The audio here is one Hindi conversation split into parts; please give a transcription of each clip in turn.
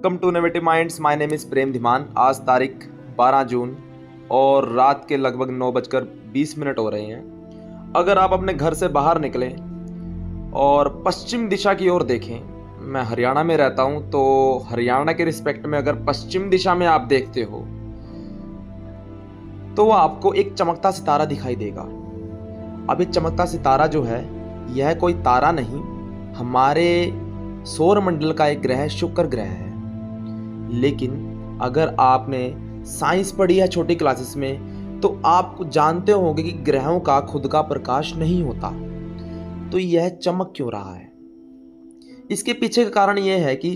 Welcome to innovative minds. My name is Prem Dhiman. आज तारीख 12 जून और रात के लगभग 9:20 हो रहे हैं। अगर आप अपने घर से बाहर निकलें और पश्चिम दिशा की ओर देखें, मैं हरियाणा में रहता हूं, तो हरियाणा के रिस्पेक्ट में अगर पश्चिम दिशा में आप देखते हो तो आपको एक चमकता सितारा दिखाई देगा। अब ये चमकता सितारा जो है, यह कोई तारा नहीं, हमारे सौर मंडल का एक ग्रह शुक्र ग्रह है। लेकिन अगर आपने साइंस पढ़ी है छोटी क्लासेस में, तो आप जानते होंगे कि ग्रहों का खुद का प्रकाश नहीं होता। तो यह चमक क्यों रहा है? इसके पीछे का कारण यह है कि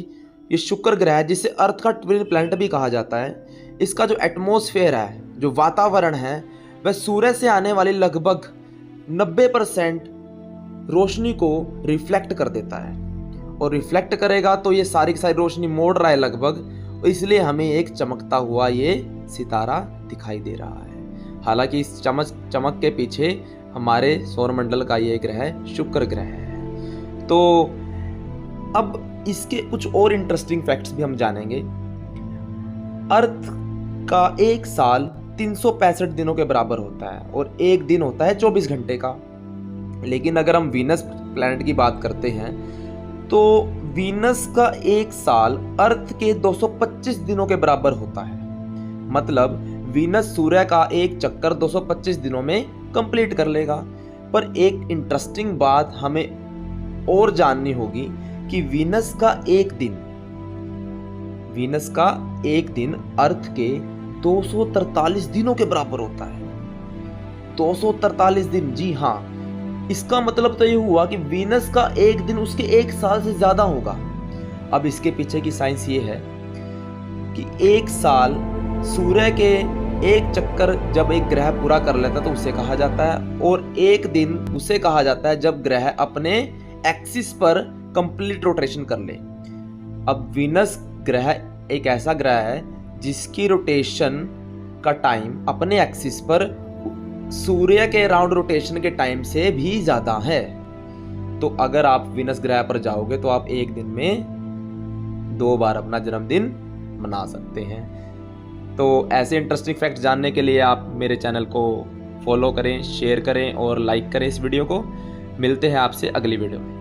ये शुक्र ग्रह, जिसे अर्थ का ट्विन प्लैनेट भी कहा जाता है, इसका जो एटमॉस्फेयर है, जो वातावरण है, वह सूर्य से आने वाली लगभग 90% रोशनी को रिफ्लेक्ट कर देता है। और रिफ्लेक्ट करेगा तो ये सारी की सारी रोशनी मोड़ रहा है लगभग, इसलिए हमें एक चमकता हुआ ये सितारा दिखाई दे रहा है। हालांकि इस चमक के पीछे हमारे सौरमंडल का ये ग्रह शुक्र ग्रह है। तो अब इसके कुछ और इंटरेस्टिंग फैक्ट्स भी हम जानेंगे। अर्थ का एक साल 365 दिनों के बराबर होता है और एक दिन होता है 24 घंटे का। लेकिन अगर हम वीनस प्लैनेट की बात करते हैं तो वीनस का एक साल अर्थ के 225 दिनों के बराबर होता है। मतलब वीनस सूर्य का एक चक्कर 225 दिनों में कंप्लीट कर लेगा। पर एक इंटरेस्टिंग बात हमें और जाननी होगी कि वीनस का एक दिन अर्थ के 243 दिनों के बराबर होता है। 243 दिन, जी हाँ। इसका मतलब तो ये हुआ कि वीनस का एक दिन उसके एक साल से ज्यादा होगा। अब इसके पीछे की साइंस ये है कि एक साल सूर्य के एक चक्कर जब एक ग्रह पूरा कर लेता है तो उसे कहा जाता है, और एक दिन उसे कहा जाता है जब ग्रह अपने एक्सिस पर कंप्लीट रोटेशन कर ले। अब वीनस ग्रह एक ऐसा ग्रह है जिसकी रोटेशन का टाइम अपने एक्सिस पर सूर्य के राउंड रोटेशन के टाइम से भी ज्यादा है। तो अगर आप वीनस ग्रह पर जाओगे तो आप एक दिन में 2 बार अपना जन्मदिन मना सकते हैं। तो ऐसे इंटरेस्टिंग फैक्ट जानने के लिए आप मेरे चैनल को फॉलो करें, शेयर करें और लाइक करें इस वीडियो को। मिलते हैं आपसे अगली वीडियो में।